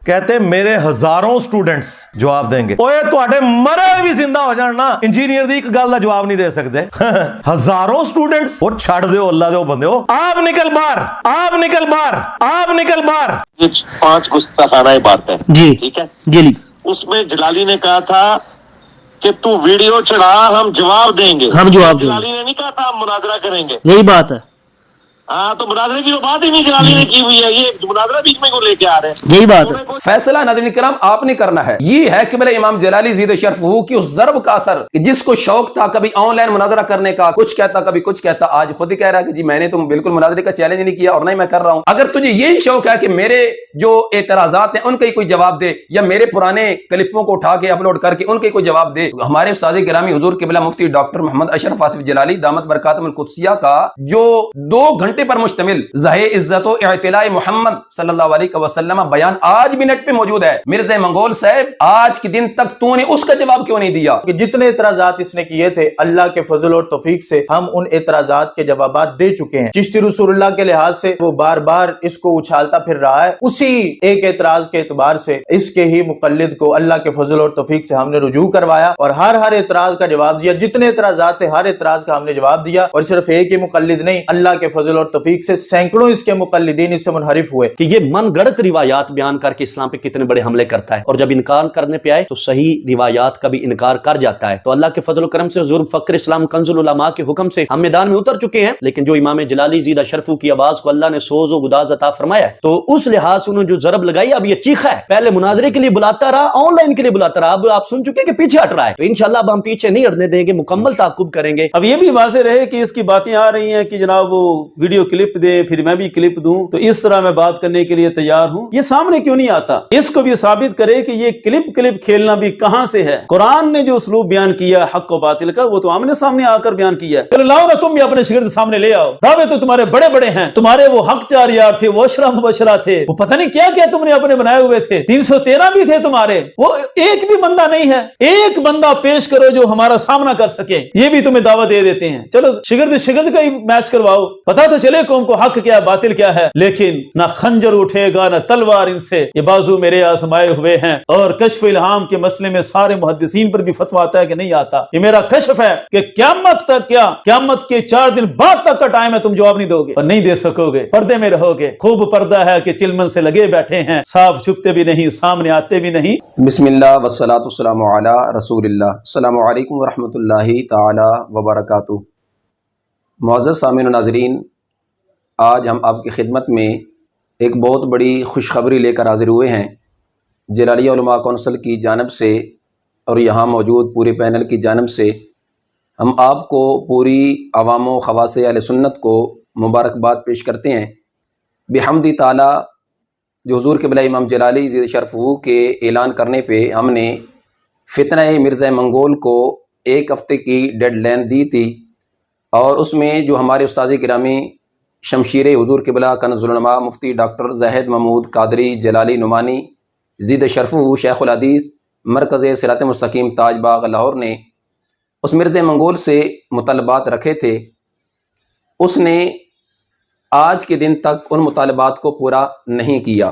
کہتے میرے ہزاروں سٹوڈنٹس جواب دیں گے. اوے تواڈے مرے بھی زندہ ہو جان نا انجینئر دی ایک گل دا جواب نہیں دے سکتے. ہزاروں سٹوڈنٹس وہ چھڑ دیو اللہ دے بندے ہو. آپ نکل باہر، آپ نکل باہر، آپ نکل باہر. یہ 5 گستاخانہ بات ہے جی ٹھیک ہے جی. اس میں جلالی نے کہا تھا کہ تو ویڈیو چڑھا ہم جواب دیں گے. ہم جواب دیں گے. جلالی نے نہیں کہا تھا ہم مناظرہ کریں گے. یہی بات ہے. ہاں تو مناظرے کی تو بات ہی نہیں جلالی نے کی ہوئی ہے. یہ مناظرہ بیچ میں کو لے کے آ رہے ہیں. یہی بات ہے. فیصلہ ناظرین کرام آپ نے کرنا ہے. یہ ہے کہ میرے امام جلالی زید شرف ہو کی اس ضرب کا اثر کہ جس کو شوق تھا کبھی آن لائن مناظرہ کرنے کا، کچھ کہتا کبھی کچھ کہتا، آج خود ہی کہہ رہا ہے کہ جی میں نے تم بالکل مناظرے کا چیلنج نہیں کیا اور نہیں میں کر رہا ہوں. اگر تجھے یہی شوق ہے کہ میرے جو اعتراضات ہیں ان کا ہی کوئی جواب دے، یا میرے پرانے کلپوں کو اٹھا کے اپلوڈ کر کے ان کا ہی کوئی جواب دے، ہمارے استاد گرامی حضور قبلہ مفتی ڈاکٹر محمد اشرف آصف جلالی دامت برکاتہم القدسیہ کا جو 2 گھنٹے پر مشتمل ظاہر عزت و اعتلاء محمد صلی اللہ علیہ وسلم بیان آج بھی نیٹ پہ موجود ہے. مرزا منگول صاحب آج کے دن تک تو نے اس کا جواب کیوں نہیں دیا؟ کہ جتنے اعتراضات اس نے کیے تھے اللہ کے فضل اور توفیق سے ہم ان اعتراضات کے جوابات دے چکے ہیں. چشتی رسول اللہ کے لحاظ سے وہ بار بار اس کو اچھالتا پھر رہا ہے. اسی ایک اعتراض کے اعتبار سے اس کے ہی مقلد کو اللہ کے فضل اور توفیق سے ہم نے رجوع کروایا اور ہر اعتراض کا جواب دیا. جتنے اعتراضات تھے ہر اعتراض کا ہم نے جواب دیا. اور صرف ایک ہی مقلد نہیں، اللہ کے فضل اور توفیق سے سینکڑوں اس کے مقلدین اس سے منحرف ہوئے. کہ یہ من گڑت روایات بیان کر کے اسلام پہ کتنے بڑے حملے کرتا ہے، اور جب انکار کرنے پہ آئے تو صحیح روایات کا بھی انکار کر جاتا ہے. تو اللہ کے فضل و کرم سے حضور فخر اسلام کنز العلماء کے حکم سے ہم میدان میں اتر چکے ہیں. لیکن جو امام جلالی زیدہ شرفو کی آواز کو اللہ نے سوز و گداز عطا فرمایا ہے، تو اس لحاظ سے انہوں نے جو ضرب لگائی اب یہ چیخا ہے. پہلے مناظرے کے لیے بلاتا رہا، آن لائن کے لیے بلاتا رہا، اب آپ سن چکے کہ پیچھے ہٹ رہا ہے. تو انشاءاللہ اب ہم پیچھے نہیں ہٹنے دیں گے، مکمل تعاقب کریں گے. اب یہ بھی واضح رہے کہ اس کی باتیں آ رہی ہیں کہ جناب وہ ویڈیو کلپ دے پھر میں بھی کلپ دوں، تو اس طرح میں بات کرنے کے لیے تیار ہوں. یہ سامنے کیوں نہیں آتا؟ اس کو بھی ثابت کرے کہ یہ کلپ کھیلنا بھی کہاں سے ہے. قرآن نے جو اسلوب بیان کیا حق و باطل کا وہ تو آمنے سامنے آ کر بیان کیا ہے. چلو لاؤ نا تم بھی اپنے شاگرد سامنے لے آؤ. دعوے تو تمہارے بڑے بڑے ہیں، تمہارے وہ حق چار یار تھے، وہ اشرا مبشرہ تھے، وہ پتہ نہیں کیا کیا تم نے اپنے بنائے ہوئے تھے. 313 بھی تھے تمہارے. وہ ایک بھی بندہ نہیں ہے. ایک بندہ پیش کرو جو ہمارا سامنا کر سکے. یہ بھی تمہیں دعوت دے دیتے ہیں. چلو شاگرد کا ہی میچ کرواؤ، پتہ تو چلے قوم کو حق کیا باطل کیا ہے. لیکن نہ خنجر اٹھے گا نہ تلوار ان سے، یہ بازو میرے آزمائے ہوئے ہیں. اور کشف الہام کے مسئلے میں سارے محدثین پر بھی فتویٰ آتا ہے کہ نہیں آتا. یہ میرا کشف ہے کہ قیامت تک کیا، قیامت کے 4 دن بعد تک کا ٹائم ہے، تم جواب نہیں دو گے اور نہیں دے سکو گے. پردے میں رہو گے. خوب پردہ ہے کہ چلمن سے لگے بیٹھے ہیں، صاف چھپتے بھی نہیں، سامنے آتے بھی نہیں. بسم اللہ والصلاة والسلام علی رسول اللہ. السلام علیکم ورحمۃ اللہ تعالی وبرکاتہ. معزز سامعین و ناظرین، آج ہم آپ کی خدمت میں ایک بہت بڑی خوشخبری لے کر حاضر ہوئے ہیں. جلالیہ علماء کونسل کی جانب سے اور یہاں موجود پورے پینل کی جانب سے ہم آپ کو پوری عوام و خواص اہل سنت کو مبارکباد پیش کرتے ہیں. بحمد تعالی جو حضور قبلہ امام جلالی زید شرف ہو کے اعلان کرنے پہ ہم نے فتنہ مرزا منگول کو 1 ہفتے کی ڈیڈ لائن دی تھی، اور اس میں جو ہمارے استاد گرامی شمشیر حضور قبلہ کنز العلماء مفتی ڈاکٹر زاہد محمود قادری جلالی نعمانی زید شرف ہو شیخ الحدیث مرکز صراط مستقیم تاج باغ لاہور نے اس مرزا منگول سے مطالبات رکھے تھے، اس نے آج کے دن تک ان مطالبات کو پورا نہیں کیا.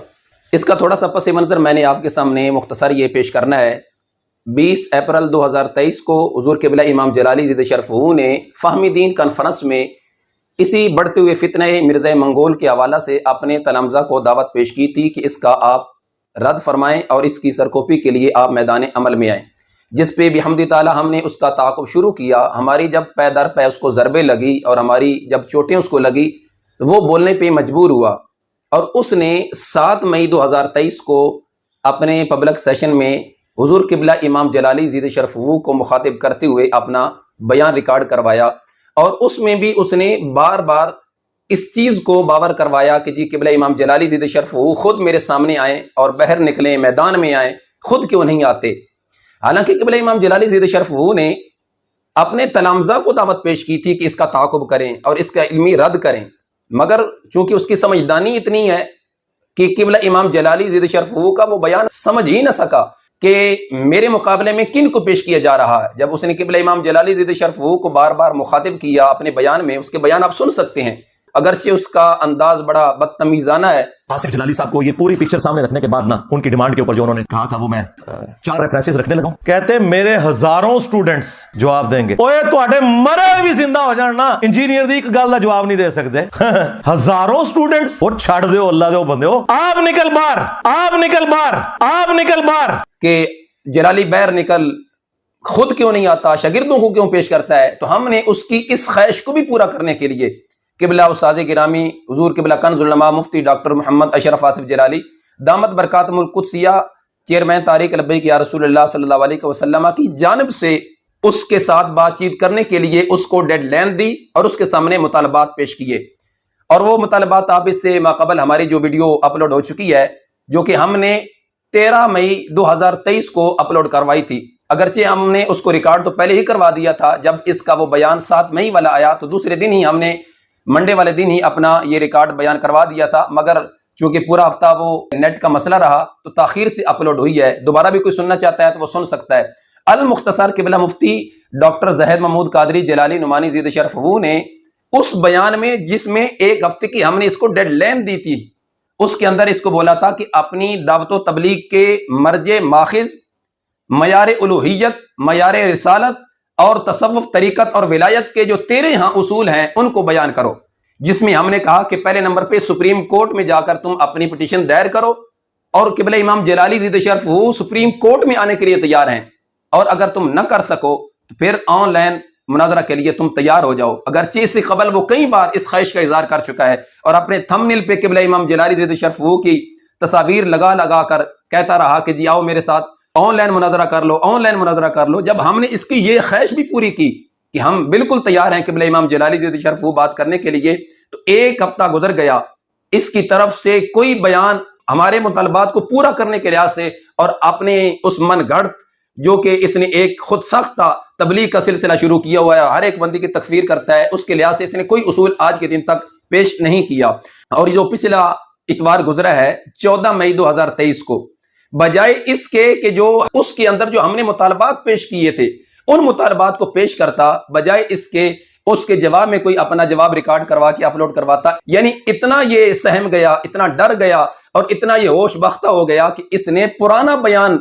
اس کا تھوڑا سا پس منظر میں نے آپ کے سامنے مختصر یہ پیش کرنا ہے. 20 اپریل 2023 کو حضور قبلہ امام جلالی زید شرف ہو نے فہمی دین کانفرنس میں اسی بڑھتے ہوئے فتنہ مرزا منگول کے حوالہ سے اپنے تلامذہ کو دعوت پیش کی تھی کہ اس کا آپ رد فرمائیں اور اس کی سرکوپی کے لیے آپ میدان عمل میں آئیں، جس پہ بحمد تعالی ہم نے اس کا تعاقب شروع کیا. ہماری جب پے در پے اس کو ضربیں لگی اور ہماری جب چوٹیں اس کو لگی تو وہ بولنے پہ مجبور ہوا، اور اس نے 7 مئی 2023 کو اپنے پبلک سیشن میں حضور قبلہ امام جلالی زید شرف ہو کو مخاطب کرتے ہوئے اپنا بیان ریکارڈ کروایا، اور اس میں بھی اس نے بار بار اس چیز کو باور کروایا کہ جی قبلہ امام جلالی زید شرف ہو خود میرے سامنے آئیں اور باہر نکلیں، میدان میں آئیں، خود کیوں نہیں آتے. حالانکہ قبلہ امام جلالی زید شرف ہو نے اپنے تلامذہ کو دعوت پیش کی تھی کہ اس کا تعاقب کریں اور اس کا علمی رد کریں، مگر چونکہ اس کی سمجھدانی اتنی ہے کہ قبلہ امام جلالی زید شرف ہو کا وہ بیان سمجھ ہی نہ سکا کہ میرے مقابلے میں کن کو پیش کیا جا رہا ہے. جب اس نے قبلہ امام جلالی زید شرف ہو کو بار بار مخاطب کیا اپنے بیان میں، اس کے بیان آپ سن سکتے ہیں، اگرچہ اس کا انداز بڑا بدتمیزانہ ہے۔ آصف جلالی صاحب کو یہ پوری پکچر سامنے رکھنے کے بعد نا ان کی ڈیمانڈ کے اوپر جو انہوں نے کہا تھا وہ میں 4 ریفرنسز رکھنے لگا ہوں۔ کہتے میرے ہزاروں سٹوڈنٹس جواب دیں گے، اوے تواڈے مرے بھی زندہ ہو جان نا انجینئر دی ایک گل دا جواب نہیں دے سکتے۔ ہزاروں سٹوڈنٹس وہ چھڑ دیو اللہ دے بندے ہو، آپ نکل باہر، آپ نکل باہر، آپ نکل باہر۔ کہ جلالی باہر نکل خود کیوں نہیں آتا، شاگردوں کو کیوں پیش کرتا ہے؟ تو ہم نے اس کی اس خواہش کو بھی پورا کرنے کے لیے قبلہ استاذ گرامی حضور قبلہ کنز العلماء مفتی ڈاکٹر محمد اشرف آصف جلالی دامت برکاتہم القدسیہ چیئرمین تحریک لبیک یا رسول اللہ صلی اللہ علیہ وسلم کی جانب سے اس کے ساتھ بات چیت کرنے کے لیے اس کو ڈیڈ لائن دی اور اس کے سامنے مطالبات پیش کیے، اور وہ مطالبات آپ اس سے ماقبل ہماری جو ویڈیو اپلوڈ ہو چکی ہے جو کہ ہم نے 13 مئی 2023 کو اپلوڈ کروائی تھی، اگرچہ ہم نے اس کو ریکارڈ تو پہلے ہی کروا دیا تھا، جب اس کا وہ بیان 7 مئی والا آیا تو دوسرے دن ہی ہم نے منڈے والے دن ہی اپنا یہ ریکارڈ بیان کروا دیا تھا، مگر چونکہ پورا ہفتہ وہ نیٹ کا مسئلہ رہا تو تاخیر سے اپلوڈ ہوئی ہے۔ دوبارہ بھی کوئی سننا چاہتا ہے تو وہ سن سکتا ہے۔ المختصر قبلہ مفتی ڈاکٹر زاہد محمود قادری جلالی نعمانی زید شرف وہ نے اس بیان میں جس میں 1 ہفتے کی ہم نے اس کو ڈیڈ لائن دی تھی، اس کے اندر اس کو بولا تھا کہ اپنی دعوت و تبلیغ کے مرجع ماخذ، معیار الوہیت، معیار رسالت اور تصوف طریقت اور ولایت کے جو تیرے ہاں اصول ہیں ان کو بیان کرو، جس میں ہم نے کہا کہ پہلے نمبر پہ سپریم کورٹ میں جا کر تم اپنی پٹیشن دائر کرو، اور قبلہ امام جلالی زید شرف وہ سپریم کورٹ میں آنے کے لیے تیار ہیں، اور اگر تم نہ کر سکو تو پھر آن لائن مناظرہ کے لیے تم تیار ہو جاؤ۔ اگرچہ اس سے قبل وہ کئی بار اس خواہش کا اظہار کر چکا ہے اور اپنے تھمبنیل پہ قبلہ امام جلالی زید شرف وہ کی تصاویر لگا لگا کر کہتا رہا کہ جی آؤ میرے ساتھ آن لائن مناظرہ کر لو، آن لائن مناظرہ کر لو۔ جب ہم نے اس کی یہ خواہش بھی پوری کی کہ ہم بالکل تیار ہیں قبلہ امام جلالی زید شرف وہ بات کرنے کے لیے، تو 1 ہفتہ گزر گیا، اس کی طرف سے کوئی بیان ہمارے مطالبات کو پورا کرنے کے لحاظ سے اور اپنے اس من گھڑت جو کہ اس نے ایک خود سخت تبلیغ کا سلسلہ شروع کیا ہوا ہے، ہر ایک بندی کی تکفیر کرتا ہے، اس کے لحاظ سے اس نے کوئی اصول آج کے دن تک پیش نہیں کیا۔ اور جو پچھلا اتوار گزرا ہے 14 مئی 2023 کو، بجائے اس کے کہ جو اس کے اندر جو ہم نے مطالبات پیش کیے تھے ان مطالبات کو پیش کرتا، بجائے اس کے جواب میں کوئی اپنا جواب ریکارڈ کروا کے اپلوڈ کرواتا، یعنی اتنا یہ سہم گیا، اتنا ڈر گیا اور اتنا یہ ہوش بختہ ہو گیا کہ اس نے پرانا بیان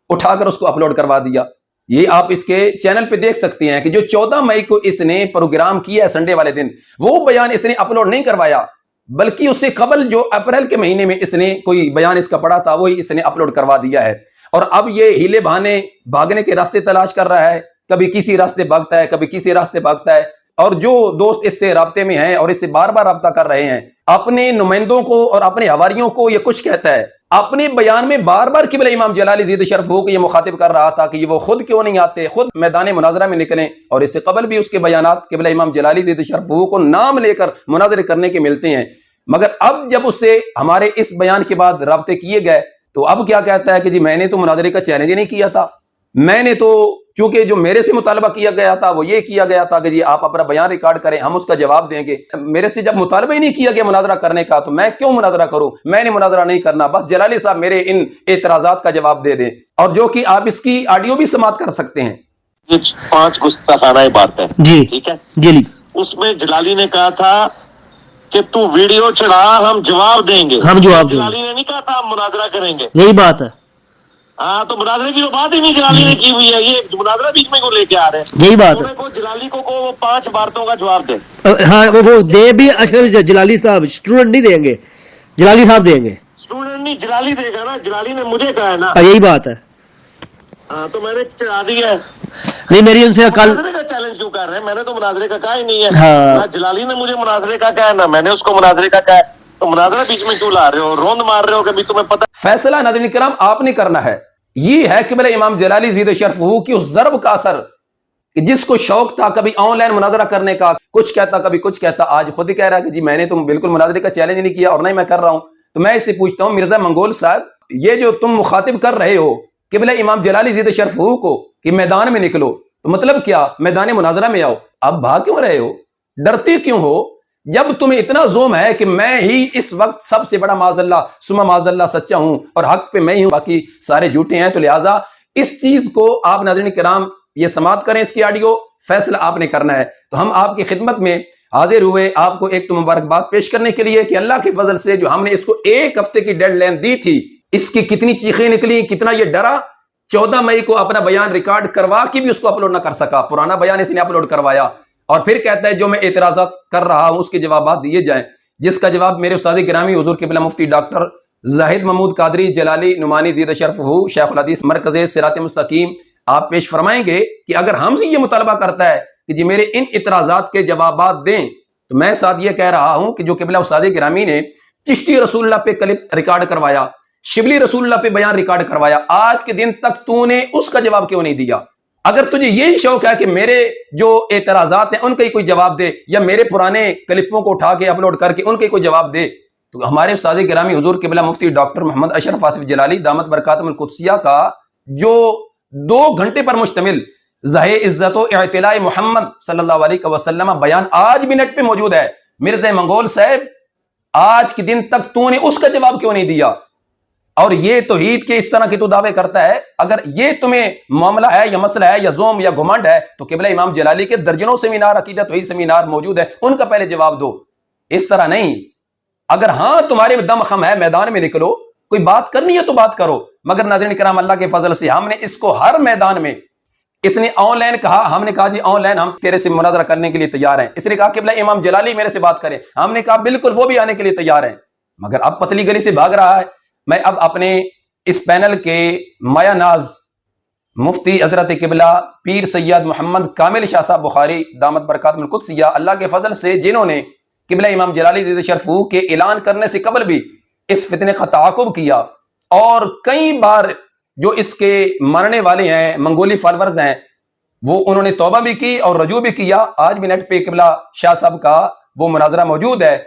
اٹھا کر اس کو اپلوڈ کروا دیا۔ یہ آپ اس کے چینل پہ دیکھ سکتے ہیں کہ جو 14 مئی کو اس نے پروگرام کیا ہے سنڈے والے دن، وہ بیان اس نے اپلوڈ نہیں کروایا، بلکہ اس سے قبل جو اپریل کے مہینے میں اس نے کوئی بیان اس کا پڑا تھا وہی اس نے اپلوڈ کروا دیا ہے۔ اور اب یہ ہیلے بہانے بھاگنے کے راستے تلاش کر رہا ہے، کبھی کسی راستے بھاگتا ہے، کبھی کسی راستے بھاگتا ہے، اور جو دوست اس سے رابطے میں ہیں اور اس سے بار بار رابطہ کر رہے ہیں، اپنے نمائندوں کو اور اپنے حواریوں کو یہ کچھ کہتا ہے۔ اپنے بیان میں بار بار قبلہ امام جلالی زید شرف وہ کو یہ مخاطب کر رہا تھا کہ وہ خود کیوں نہیں آتے، خود میدان مناظرہ میں نکلیں، اور اس سے قبل بھی اس کے بیانات قبلہ امام جلالی زید شرف وہ کو نام لے کر مناظرے کرنے کے ملتے ہیں۔ مگر اب جب اس سے ہمارے اس بیان کے بعد رابطے کیے گئے تو اب کیا کہتا ہے کہ جی میں نے تو مناظرے کا چیلنج نہیں کیا تھا، میں نے تو چونکہ جو میرے سے مطالبہ کیا گیا تھا وہ یہ کیا گیا تھا کہ جی آپ اپنا بیان ریکارڈ کریں، ہم اس کا جواب دیں گے۔ میرے سے جب مطالبہ ہی نہیں کیا گیا مناظرہ کرنے کا تو میں کیوں مناظرہ کروں؟ میں نے مناظرہ نہیں کرنا، بس جلالی صاحب میرے ان اعتراضات کا جواب دے دیں، اور جو کہ آپ اس کی آڈیو بھی سماعت کر سکتے ہیں۔ یہ 5 گستاخانہ بات ہے جی ٹھیک ہے جی اس میں جلالی نے کہا تھا کہ تو ویڈیو چڑھا ہم جواب دیں گے، ہم جواب دیں گے، جلالی نے نہیں کہا تھا ہم مناظرہ کریں گے۔ یہی بات ہے، ہاں تو مناظرے کی تو بات ہی نہیں جلالی نے کی ہوئی ہے، یہ مناظرہ بیچ میں کو لے کے آ رہے ہیں۔ یہی بات ہے۔ کو جلالی کو وہ 5 باتوں کا جواب دے۔ ہاں وہ دے بھی اشرف جلالی صاحب، اسٹوڈنٹ نہیں دیں گے، جلالی صاحب دیں گے۔ اسٹوڈنٹ نہیں جلالی دے گا نا، جلالی نے مجھے کہا ہے نا۔ یہی بات ہے۔ ہاں تو میں نے چڑھا دیا ہے۔ نہیں میری ان سے کل مناظرے کا چیلنج کیوں کر رہے ہیں؟ میں نے تو مناظرے کا کہا ہی نہیں ہے، ہاں نہ جلالی نے مجھے مناظرے کا کہا ہے نہ میں نے اس کو مناظرے کا کہا ہے، تو مناظرہ بیچ میں کیوں لا رہے ہو؟ روند مار رہے ہو کہ تمہیں پتہ فیصلہ ناظرین کرام آپ نے کرنا ہے۔ یہ ہے قبلہ امام جلالی زید شرف وہ کی اس ضرب کا اثر کہ جس کو شوق تھا کبھی آن لائن مناظرہ کرنے کا، کچھ کہتا کبھی کچھ کہتا، آج خود ہی کہہ رہا ہے کہ جی میں نے تم بالکل مناظرے کا چیلنج نہیں کیا اور نہ ہی میں کر رہا ہوں۔ تو میں اس سے پوچھتا ہوں مرزا منگول صاحب، یہ جو تم مخاطب کر رہے ہو قبلہ امام جلالی زید شرف وہ کو کہ میدان میں نکلو، تو مطلب کیا؟ میدان مناظرہ میں آؤ، اب بھاگ کیوں رہے ہو؟ ڈرتے کیوں ہو؟ جب تمہیں اتنا زوم ہے کہ میں ہی اس وقت سب سے بڑا معاذ اللہ ثم معاذ اللہ سچا ہوں اور حق پہ میں ہی ہوں، باقی سارے جھوٹے ہیں، تو لہٰذا اس چیز کو آپ ناظرین کرام یہ سماعت کریں، اس کی آڈیو، فیصلہ آپ نے کرنا ہے۔ تو ہم آپ کی خدمت میں حاضر ہوئے آپ کو ایک تو مبارکباد پیش کرنے کے لیے کہ اللہ کے فضل سے جو ہم نے اس کو 1 ہفتے کی ڈیڈ لائن دی تھی، اس کی کتنی چیخیں نکلی، کتنا یہ ڈرا، 14 مئی کو اپنا بیان ریکارڈ کروا کے بھی اس کو اپلوڈ نہ کر سکا، پرانا بیان اس نے اپلوڈ کروایا، اور پھر کہتا ہے جو میں اعتراضات کر رہا ہوں اس کے جوابات دیے جائیں، جس کا جواب میرے استاد گرامی حضور قبلہ مفتی ڈاکٹر زاہد محمود قادری جلالی نعمانی زید شرف ہو شیخ الحدیث مرکز صراط مستقیم آپ پیش فرمائیں گے کہ اگر ہم سے یہ مطالبہ کرتا ہے کہ جی میرے ان اعتراضات کے جوابات دیں، تو میں ساتھ یہ کہہ رہا ہوں کہ جو قبلہ استاد گرامی نے چشتی رسول اللہ پہ کلپ ریکارڈ کروایا، شبلی رسول اللہ پہ بیان ریکارڈ کروایا، آج کے دن تک تو نے اس کا جواب کیوں نہیں دیا؟ اگر تجھے یہی شوق ہے کہ میرے جو اعتراضات ہیں ان کا ہی کوئی جواب دے، یا میرے پرانے کلپوں کو اٹھا کے اپلوڈ کر کے ان کا ہی کوئی جواب دے، تو ہمارے استاد گرامی حضور قبلہ مفتی ڈاکٹر محمد اشرف آصف جلالی دامت برکاتہم القدسیہ کا جو 2 گھنٹے پر مشتمل زہ عزت و اعتلاء محمد صلی اللہ علیہ وسلم بیان آج بھی نیٹ پہ موجود ہے۔ مرزا منگول صاحب آج کے دن تک تو نے اس کا جواب کیوں نہیں دیا؟ اور یہ توحید کے اس طرح کے تو دعوے کرتا ہے، اگر یہ تمہیں معاملہ ہے یا مسئلہ ہے یا زوم یا گھمنڈ ہے تو قبلہ امام جلالی کے درجنوں سیمینار عقیدہ توحید سیمینار موجود ہے، ان کا پہلے جواب دو، اس طرح نہیں۔ اگر ہاں تمہارے دم خم ہے میدان میں نکلو، کوئی بات کرنی ہے تو بات کرو، مگر ناظرین کرام اللہ کے فضل سے ہم نے اس کو ہر میدان میں، اس نے آن لائن کہا، ہم نے کہا جی آن لائن ہم تیرے سے مناظرہ کرنے کے لیے تیار ہیں، اس نے کہا قبلہ امام جلالی میرے سے بات کریں، ہم نے کہا بالکل وہ بھی آنے کے لیے تیار ہیں، مگر اب پتلی گلی سے بھاگ رہا ہے۔ میں اب اپنے اس پینل کے مایا ناز مفتی حضرت قبلہ پیر سید محمد کامل شاہ صاحب بخاری دامت برکاتہم القدسیہ اللہ کے فضل سے، جنہوں نے قبلہ امام جلالی زید شرف کے اعلان کرنے سے قبل بھی اس فتنے کا تعاقب کیا، اور کئی بار جو اس کے ماننے والے ہیں منگولی فالورز ہیں وہ انہوں نے توبہ بھی کی اور رجوع بھی کیا۔ آج بھی نیٹ پہ قبلہ شاہ صاحب کا وہ مناظرہ موجود ہے،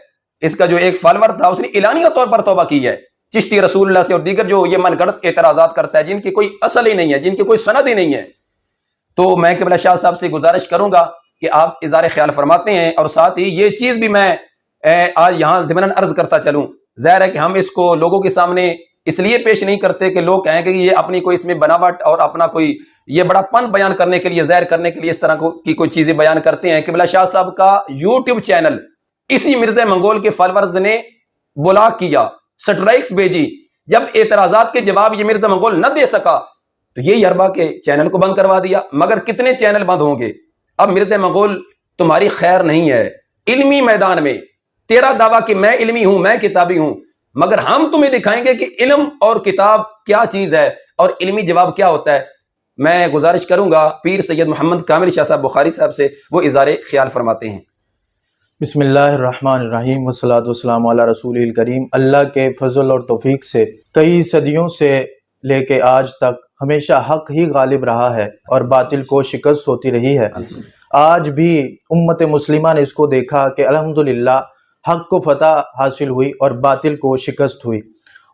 اس کا جو ایک فالور تھا اس نے اعلانیہ طور پر توبہ کی ہے چشتی رسول اللہ سے اور دیگر جو یہ من گڑت اعتراضات کرتا ہے جن کی کوئی اصل ہی نہیں ہے، جن کی کوئی سند ہی نہیں ہے۔ تو میں قبلہ شاہ صاحب سے گزارش کروں گا کہ آپ اظہار خیال فرماتے ہیں، اور ساتھ ہی یہ چیز بھی میں آج یہاں ضمناً عرض کرتا چلوں، ظاہر ہے کہ ہم اس کو لوگوں کے سامنے اس لیے پیش نہیں کرتے کہ لوگ کہیں کہ یہ اپنی کوئی اس میں بناوٹ اور اپنا کوئی یہ بڑا پن بیان کرنے کے لیے، ظاہر کرنے کے لیے اس طرح کی کوئی چیزیں بیان کرتے ہیں۔ قبلہ شاہ صاحب کا یوٹیوب چینل اسی مرزا منگول کے فالورز نے بلاک کیا، سٹرائکس بھیجی، جب اعتراضات کے جواب یہ مرزا منگول نہ دے سکا تو یہ یربا کے چینل کو بند کروا دیا۔ مگر کتنے چینل بند ہوں گے؟ اب مرزا منگول تمہاری خیر نہیں ہے علمی میدان میں، تیرا دعویٰ کہ میں علمی ہوں، میں کتابی ہوں، مگر ہم تمہیں دکھائیں گے کہ علم اور کتاب کیا چیز ہے اور علمی جواب کیا ہوتا ہے۔ میں گزارش کروں گا پیر سید محمد کامل شاہ صاحب بخاری صاحب سے، وہ اظہار خیال فرماتے ہیں۔ بسم اللہ الرحمن الرحیم والصلاۃ والسلام علی رسول الکریم۔ اللہ کے فضل اور توفیق سے کئی صدیوں سے لے کے آج تک ہمیشہ حق ہی غالب رہا ہے اور باطل کو شکست ہوتی رہی ہے۔ آج بھی امت مسلمہ نے اس کو دیکھا کہ الحمدللہ حق کو فتح حاصل ہوئی اور باطل کو شکست ہوئی،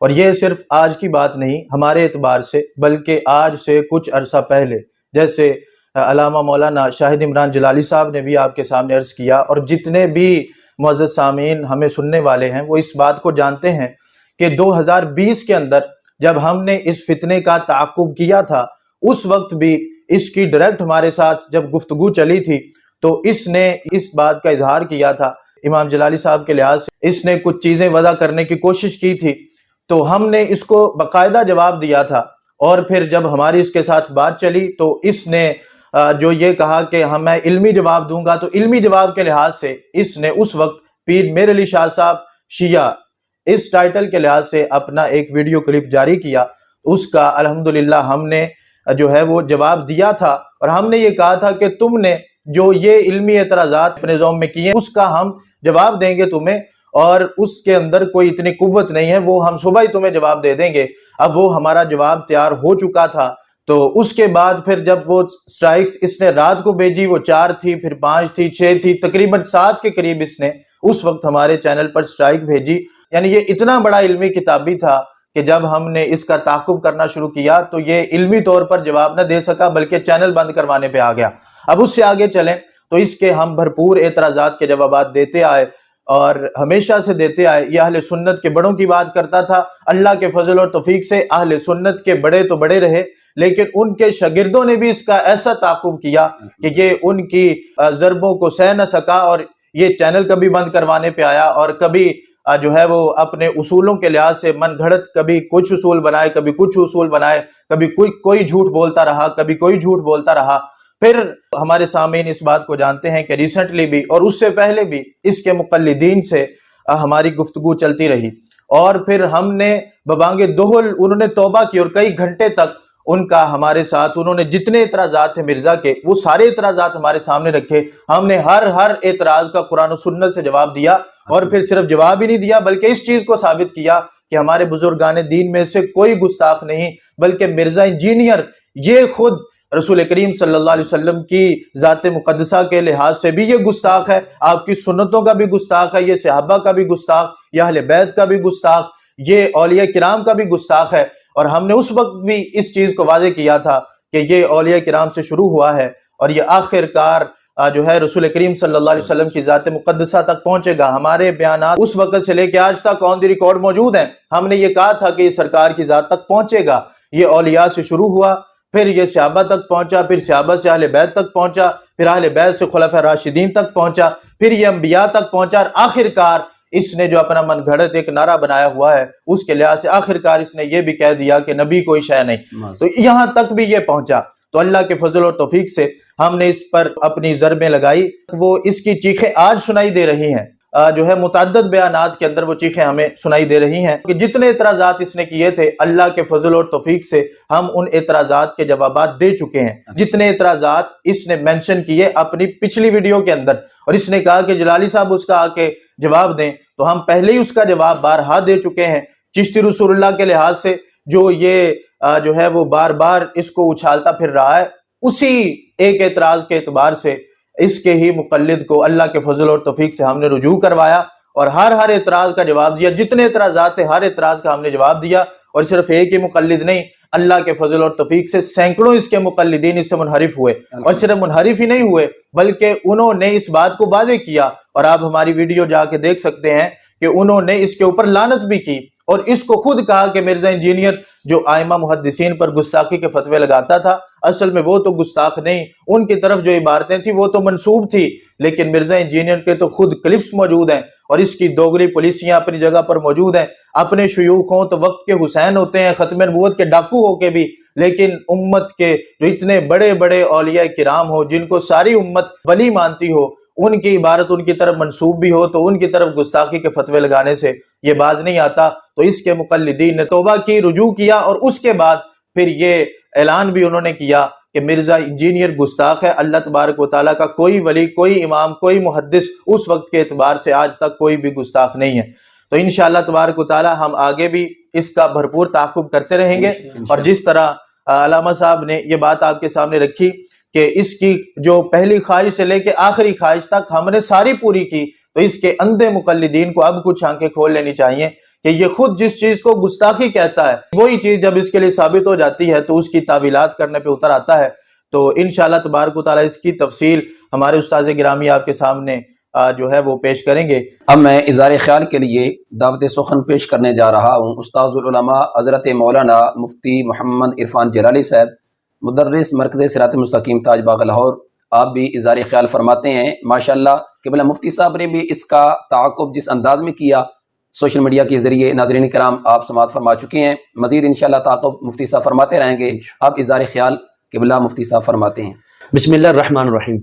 اور یہ صرف آج کی بات نہیں ہمارے اعتبار سے، بلکہ آج سے کچھ عرصہ پہلے جیسے علامہ مولانا شاہد عمران جلالی صاحب نے بھی آپ کے سامنے عرض کیا، اور جتنے بھی معزز سامعین ہمیں سننے والے ہیں وہ اس بات کو جانتے ہیں کہ 2020 کے اندر جب ہم نے اس فتنے کا تعاقب کیا تھا، اس وقت بھی اس کی ڈائریکٹ ہمارے ساتھ جب گفتگو چلی تھی تو اس نے اس بات کا اظہار کیا تھا، امام جلالی صاحب کے لحاظ سے اس نے کچھ چیزیں وضع کرنے کی کوشش کی تھی، تو ہم نے اس کو باقاعدہ جواب دیا تھا، اور پھر جب ہماری اس کے ساتھ بات چلی تو اس نے جو یہ کہا کہ میں علمی جواب دوں گا، تو علمی جواب کے لحاظ سے اس نے اس وقت پیر میر علی شاہ صاحب شیعہ اس ٹائٹل کے لحاظ سے اپنا ایک ویڈیو کلپ جاری کیا، اس کا الحمدللہ ہم نے جو ہے وہ جواب دیا تھا، اور ہم نے یہ کہا تھا کہ تم نے جو یہ علمی اعتراضات اپنے زوم میں کیے اس کا ہم جواب دیں گے تمہیں، اور اس کے اندر کوئی اتنی قوت نہیں ہے، وہ ہم صبح ہی تمہیں جواب دے دیں گے۔ اب وہ ہمارا جواب تیار ہو چکا تھا، تو اس کے بعد پھر جب وہ سٹرائکس اس نے رات کو بھیجی، وہ 4 تھی، پھر 5 تھی، 6 تھی، تقریباً 7 کے قریب اس نے اس وقت ہمارے چینل پر سٹرائک بھیجی۔ یعنی یہ اتنا بڑا علمی کتابی تھا کہ جب ہم نے اس کا تعاقب کرنا شروع کیا تو یہ علمی طور پر جواب نہ دے سکا، بلکہ چینل بند کروانے پہ آ گیا۔ اب اس سے آگے چلیں تو اس کے ہم بھرپور اعتراضات کے جوابات دیتے آئے، اور ہمیشہ سے دیتے آئے۔ یہ اہل سنت کے بڑوں کی بات کرتا تھا، اللہ کے فضل اور توفیق سے اہل سنت کے بڑے تو بڑے رہے، لیکن ان کے شاگردوں نے بھی اس کا ایسا تعاقب کیا کہ یہ ان کی ضربوں کو سہ نہ سکا، اور یہ چینل کبھی بند کروانے پہ آیا اور کبھی جو ہے وہ اپنے اصولوں کے لحاظ سے من گھڑت کبھی کچھ اصول بنائے، کبھی کچھ اصول بنائے، کبھی کوئی جھوٹ بولتا رہا، کبھی کوئی جھوٹ بولتا رہا۔ پھر ہمارے سامعین اس بات کو جانتے ہیں کہ ریسنٹلی بھی اور اس سے پہلے بھی اس کے مقلدین سے ہماری گفتگو چلتی رہی، اور پھر ہم نے ببانگ دہل انہوں نے توبہ کی اور کئی گھنٹے تک ان کا ہمارے ساتھ انہوں نے جتنے اعتراضات تھے مرزا کے وہ سارے اعتراضات ہمارے سامنے رکھے۔ ہم نے ہر اعتراض کا قرآن و سنت سے جواب دیا، اور پھر صرف جواب ہی نہیں دیا بلکہ اس چیز کو ثابت کیا کہ ہمارے بزرگان دین میں سے کوئی گستاخ نہیں، بلکہ مرزا انجینئر یہ خود رسول کریم صلی اللہ علیہ وسلم کی ذات مقدسہ کے لحاظ سے بھی یہ گستاخ ہے، آپ کی سنتوں کا بھی گستاخ ہے، یہ صحابہ کا بھی گستاخ، یہ اہل بیت کا بھی گستاخ، یہ اولیاء کرام کا بھی گستاخ ہے۔ اور ہم نے اس وقت بھی اس چیز کو واضح کیا تھا کہ یہ اولیاء کرام سے شروع ہوا ہے اور یہ آخر کار جو ہے رسول کریم صلی اللہ علیہ وسلم کی ذات مقدسہ تک پہنچے گا۔ ہمارے بیانات اس وقت سے لے کے آج تک آن دی ریکارڈ موجود ہیں، ہم نے یہ کہا تھا کہ یہ سرکار کی ذات تک پہنچے گا۔ یہ اولیاء سے شروع ہوا، پھر یہ صحابہ تک پہنچا، پھر صحابہ سے اہل بیت تک پہنچا، پھر اہل بیت سے خلفاء راشدین تک پہنچا، پھر یہ انبیاء تک پہنچا، اور آخر کار اس نے جو اپنا من گھڑت ایک نعرہ بنایا ہوا ہے اس کے لحاظ سے آخر کار اس نے یہ بھی کہہ دیا کہ نبی کوئی شے نہیں، تو یہاں تک بھی یہ پہنچا۔ تو اللہ کے فضل اور توفیق سے ہم نے اس پر اپنی ضربیں لگائی، وہ اس کی چیخیں آج سنائی دے رہی ہیں، جو ہے متعدد بیانات کے اندر وہ چیخیں ہمیں سنائی دے رہی ہیں کہ جتنے اعتراضات اس نے کیے تھے اللہ کے فضل اور توفیق سے ہم ان اعتراضات کے جوابات دے چکے ہیں۔ جتنے اعتراضات اس نے مینشن کیے اپنی پچھلی ویڈیو کے اندر، اور اس نے کہا کہ جلالی صاحب اس کا آ کے جواب دیں، تو ہم پہلے ہی اس کا جواب بارہا دے چکے ہیں۔ چشتی رسول اللہ کے لحاظ سے جو یہ جو ہے وہ بار بار اس کو اچھالتا پھر رہا ہے، اسی ایک اعتراض کے اعتبار سے اس کے ہی مقلد کو اللہ کے فضل اور توفیق سے ہم نے رجوع کروایا اور ہر اعتراض کا جواب دیا۔ جتنے اعتراضات تھے ہر اعتراض کا ہم نے جواب دیا، اور صرف ایک ہی مقلد نہیں، اللہ کے فضل اور توفیق سے سینکڑوں اس کے مقلدین اس سے منحرف ہوئے، اور صرف منحرف ہی نہیں ہوئے بلکہ انہوں نے اس بات کو واضح کیا، اور آپ ہماری ویڈیو جا کے دیکھ سکتے ہیں کہ انہوں نے اس کے اوپر لعنت بھی کی، اور اس کو خود کہا کہ مرزا انجینئر جو آئمہ محدثین پر گستاخی کے فتوے لگاتا تھا، اصل میں وہ تو گستاخ نہیں، ان کی طرف جو عبارتیں تھیں وہ تو منسوب تھی، لیکن مرزا انجینئر کے تو خود کلپس موجود ہیں، اور اس کی دوگلی پولیسیاں اپنی جگہ پر موجود ہیں۔ اپنے شیوخ ہوں تو وقت کے حسین ہوتے ہیں، ختم نبوت کے ڈاکو ہو کے بھی، لیکن امت کے جو اتنے بڑے بڑے اولیاء کرام ہو جن کو ساری امت ولی مانتی ہو، ان کی عبارت ان کی طرف منسوب بھی ہو تو ان کی طرف گستاخی کے فتوے لگانے سے یہ باز نہیں آتا۔ تو اس کے مقلدین نے توبہ کی، رجوع کیا، اور اس کے بعد پھر یہ اعلان بھی انہوں نے کیا کہ مرزا انجینئر گستاخ ہے، اللہ تبارک و تعالیٰ کا کوئی ولی، کوئی امام، کوئی محدث اس وقت کے اعتبار سے آج تک کوئی بھی گستاخ نہیں ہے۔ تو انشاءاللہ تبارک و تعالیٰ ہم آگے بھی اس کا بھرپور تعاقب کرتے رہیں گے، اور جس طرح علامہ صاحب نے یہ بات آپ کے سامنے رکھی کہ اس کی جو پہلی خواہش سے لے کے آخری خواہش تک ہم نے ساری پوری کی، تو اس کے اندھے مقلدین کو اب کچھ آنکھیں کھول لینی چاہیے کہ یہ خود جس چیز کو گستاخی کہتا ہے وہی چیز جب اس کے لیے ثابت ہو جاتی ہے تو اس کی تعویلات کرنے پہ اتر آتا ہے۔ تو انشاءاللہ تبارک و تعالیٰ اس کی تفصیل ہمارے استاذ گرامی آپ کے سامنے جو ہے وہ پیش کریں گے۔ اب میں اظہار خیال کے لیے دعوت سخن پیش کرنے جا رہا ہوں استاذ العلماء حضرت مولانا مفتی محمد عرفان جلالی صاحب، مدرس مرکز صراط مستقیم تاج باغ لاہور۔ آپ بھی اظہار خیال فرماتے ہیں ماشاءاللہ کہ بلا مفتی صاحب نے بھی اس کا تعاقب جس انداز میں کیا سوشل میڈیا کے ذریعے ناظرین کرام آپ سماعت فرما چکے ہیں، مزید انشاءاللہ تعاقب مفتی صاحب فرماتے رہیں گے۔ آپ اظہار خیال کہ بلا مفتی صاحب فرماتے ہیں۔ بسم اللہ الرحمن الرحیم۔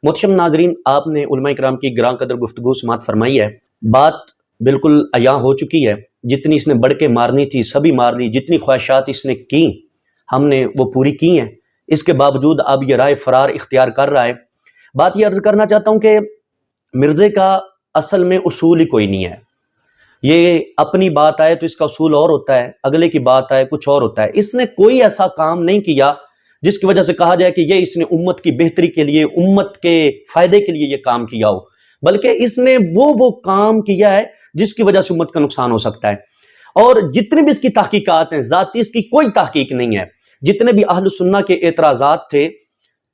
محترم ناظرین، آپ نے علماء کرام کی گراں قدر گفتگو سماعت فرمائی ہے، بات بالکل عیاں ہو چکی ہے، جتنی اس نے بڑھ کے مارنی تھی سبھی مار لی، جتنی خواہشات اس نے کی ہم نے وہ پوری کی ہیں، اس کے باوجود اب یہ رائے فرار اختیار کر رہا ہے۔ بات یہ عرض کرنا چاہتا ہوں کہ مرزے کا اصل میں اصول ہی کوئی نہیں ہے، یہ اپنی بات آئے تو اس کا اصول اور ہوتا ہے، اگلے کی بات آئے کچھ اور ہوتا ہے۔ اس نے کوئی ایسا کام نہیں کیا جس کی وجہ سے کہا جائے کہ یہ اس نے امت کی بہتری کے لیے، امت کے فائدے کے لیے یہ کام کیا ہو، بلکہ اس نے وہ کام کیا ہے جس کی وجہ سے امت کا نقصان ہو سکتا ہے۔ اور جتنے بھی اس کی تحقیقات ہیں، ذاتی اس کی کوئی تحقیق نہیں ہے، جتنے بھی اہل سنہ کے اعتراضات تھے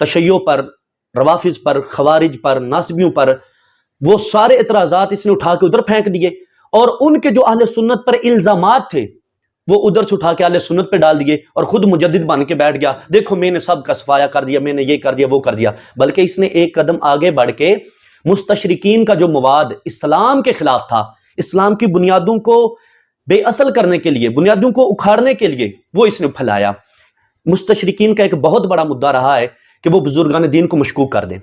تشیع پر، روافض پر، خوارج پر، ناصبیوں پر، وہ سارے اعتراضات اس نے اٹھا کے ادھر پھینک دیے، اور ان کے جو اہل سنت پر الزامات تھے وہ ادھر سے اٹھا کے اہل سنت پہ ڈال دیے، اور خود مجدد بن کے بیٹھ گیا، دیکھو میں نے سب کا صفایا کر دیا، میں نے یہ کر دیا وہ کر دیا۔ بلکہ اس نے ایک قدم آگے بڑھ کے مستشرقین کا جو مواد اسلام کے خلاف تھا، اسلام کی بنیادوں کو بے اصل کرنے کے لیے، بنیادوں کو اکھاڑنے کے لیے، وہ اس نے پھیلایا۔ مستشرقین کا ایک بہت بڑا مدعا رہا ہے کہ وہ بزرگان دین کو مشکوک کر دیں،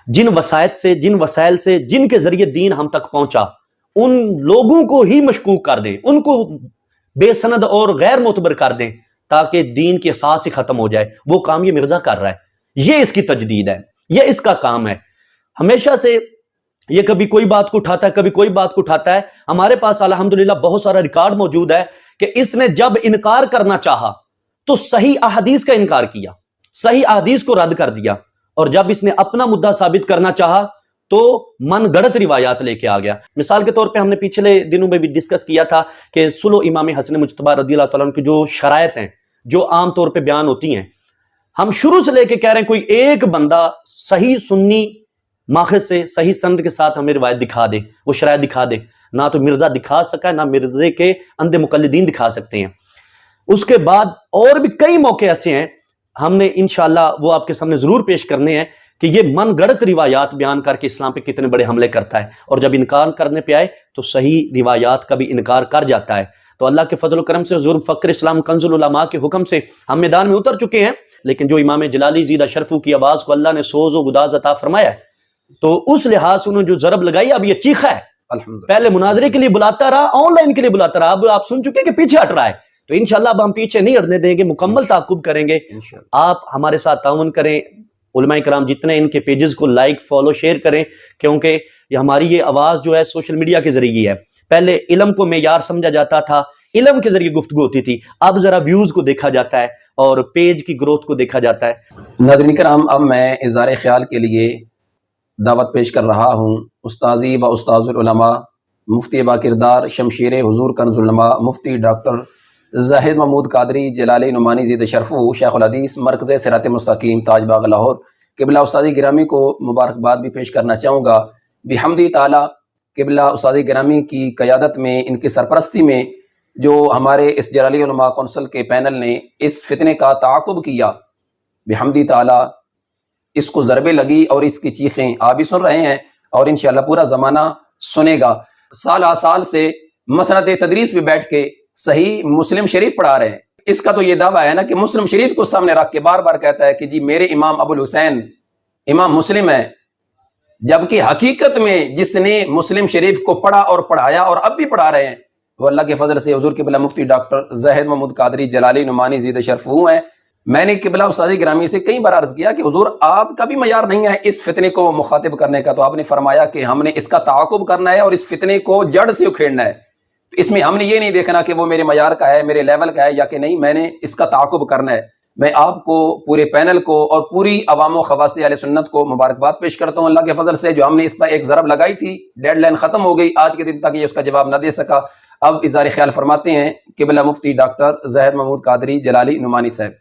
جن وسائل سے جن کے ذریعے دین ہم تک پہنچا ان لوگوں کو ہی مشکوک کر دیں، ان کو بے سند اور غیر معتبر کر دیں تاکہ دین کی اساس ہی ختم ہو جائے۔ وہ کام یہ مرزا کر رہا ہے، یہ اس کی تجدید ہے، یہ اس کا کام ہے۔ ہمیشہ سے یہ کبھی کوئی بات کو اٹھاتا ہے، کبھی کوئی بات کو اٹھاتا ہے۔ ہمارے پاس الحمدللہ بہت سارا ریکارڈ موجود ہے کہ اس نے جب انکار کرنا چاہا تو صحیح احادیث کا انکار کیا، صحیح احادیث کو رد کر دیا، اور جب اس نے اپنا مدعا ثابت کرنا چاہا تو من گڑت روایات لے کے آ گیا۔ مثال کے طور پہ ہم نے پچھلے دنوں میں بھی ڈسکس کیا تھا کہ صلح امام حسن مجتبی رضی اللہ تعالیٰ عنہ کی جو شرائط ہیں، جو عام طور پہ بیان ہوتی ہیں، ہم شروع سے لے کے کہہ رہے ہیں کوئی ایک بندہ صحیح سنی ماخذ سے صحیح سند کے ساتھ ہمیں روایت دکھا دے، وہ شرائط دکھا دے۔ نہ تو مرزا دکھا سکا ہے، نہ مرزے کے اندھے مقلدین دکھا سکتے ہیں۔ اس کے بعد اور بھی کئی موقع ایسے ہیں، ہم نے انشاءاللہ وہ آپ کے سامنے ضرور پیش کرنے ہیں کہ یہ من گڑت روایات بیان کر کے اسلام پہ کتنے بڑے حملے کرتا ہے، اور جب انکار کرنے پہ آئے تو صحیح روایات کا بھی انکار کر جاتا ہے۔ تو اللہ کے فضل و کرم سے حضور فخر اسلام کنز العلماء کے حکم سے ہم میدان میں اتر چکے ہیں، لیکن جو امام جلالی زیدہ شرفو کی آواز کو اللہ نے سوز و گداز عطا فرمایا ہے، تو اس لحاظ سے انہوں نے جو ضرب لگائی، اب یہ چیخا ہے۔ پہلے مناظرے کے لیے بلاتا رہا، آن لائن کے لیے بلاتا رہا، اب آپ سن چکے کہ پیچھے ہٹ رہا ہے، تو انشاءاللہ اب ہم پیچھے نہیں ہٹنے دیں گے، مکمل تعاقب کریں گے۔ آپ ہمارے ساتھ تعاون کریں، علماء کرام جتنے ان کے پیجز کو لائک فالو شیئر کریں، کیونکہ یہ ہماری یہ آواز جو ہے سوشل میڈیا کے ذریعے ہے۔ پہلے علم کو معیار سمجھا جاتا تھا، علم کے ذریعے گفتگو ہوتی تھی، اب ذرا ویوز کو دیکھا جاتا ہے اور پیج کی گروتھ کو دیکھا جاتا ہے۔ ناظرین کرام، اب میں اظہار خیال کے لیے دعوت پیش کر رہا ہوں استاذی و استاذ العلماء، مفتی با کردار شمشیر حضور کنز العلماء، مفتی ڈاکٹر زاہد محمود قادری جلالی نعمانی زید شرفو، شیخ الحدیث مرکز صراط مستقیم تاج باغ لاہور۔ قبلہ استاذی گرامی کو مبارکباد بھی پیش کرنا چاہوں گا بحمدی تعالی۔ قبلہ استاذی گرامی کی قیادت میں، ان کی سرپرستی میں، جو ہمارے اس جلالی علماء کونسل کے پینل نے اس فتنے کا تعاقب کیا، بحمدی تعالی اس کو ضربے لگی اور اس کی چیخیں آپ بھی سن رہے ہیں، اور انشاءاللہ پورا زمانہ سنے گا۔ سال سال سے مسند تدریس پہ بیٹھ کے صحیح مسلم شریف پڑھا رہے ہیں۔ اس کا تو یہ دعویٰ ہے نا کہ مسلم شریف کو سامنے رکھ کے بار بار کہتا ہے کہ جی میرے امام ابو الحسین امام مسلم ہے، جبکہ حقیقت میں جس نے مسلم شریف کو پڑھا اور پڑھایا اور اب بھی پڑھا رہے ہیں وہ اللہ کے فضل سے حضور قبلہ مفتی ڈاکٹر زاہد محمود قادری جلالی نعمانی زید شرفو ہیں۔ میں نے قبلہ استاذی گرامی سے کئی بار عرض کیا کہ حضور آپ کا بھی معیار نہیں ہے اس فتنے کو مخاطب کرنے کا، تو آپ نے فرمایا کہ ہم نے اس کا تعاقب کرنا ہے اور اس فتنے کو جڑ سے اکھیڑنا ہے۔ اس میں ہم نے یہ نہیں دیکھنا کہ وہ میرے معیار کا ہے، میرے لیول کا ہے یا کہ نہیں، میں نے اس کا تعاقب کرنا ہے۔ میں آپ کو، پورے پینل کو اور پوری عوام و خواص اہل سنت کو مبارکباد پیش کرتا ہوں اللہ کے فضل سے، جو ہم نے اس پر ایک ضرب لگائی تھی، ڈیڈ لائن ختم ہو گئی، آج کے دن تک یہ اس کا جواب نہ دے سکا۔ اب اظہار خیال فرماتے ہیں قبلہ مفتی ڈاکٹر زاہد محمود قادری جلالی نعمانی صاحب۔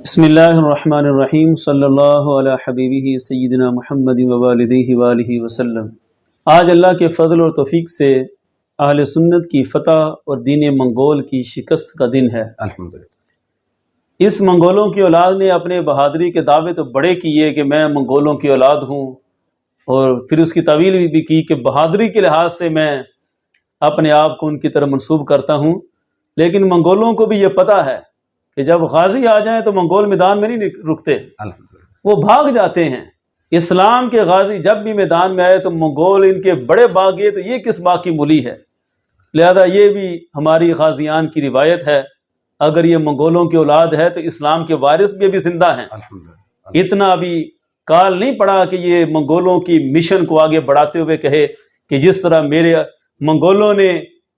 بسم اللہ الرحمن الرحیم، صلی اللہ علی حبیبہ سیدنا محمد ووالدیہ وآلہ وسلم۔ آج اللہ کے فضل اور توفیق سے اہل سنت کی فتح اور دین منگول کی شکست کا دن ہے الحمدللہ۔ اس منگولوں کی اولاد نے اپنے بہادری کے دعوے تو بڑے کیے کہ میں منگولوں کی اولاد ہوں، اور پھر اس کی تعویل بھی کی کہ بہادری کے لحاظ سے میں اپنے آپ کو ان کی طرح منسوب کرتا ہوں، لیکن منگولوں کو بھی یہ پتہ ہے کہ جب غازی آ جائیں تو منگول میدان میں نہیں رکتے، وہ بھاگ جاتے ہیں۔ اسلام کے غازی جب بھی میدان میں آئے تو منگول ان کے بڑے باغ گئے، تو یہ کس باغ کی مولی ہے؟ لہذا یہ بھی ہماری غازیان کی روایت ہے، اگر یہ منگولوں کی اولاد ہے تو اسلام کے وارث بھی ابھی زندہ ہیں۔ اتنا ابھی کال نہیں پڑا کہ یہ منگولوں کی مشن کو آگے بڑھاتے ہوئے کہے کہ جس طرح میرے منگولوں نے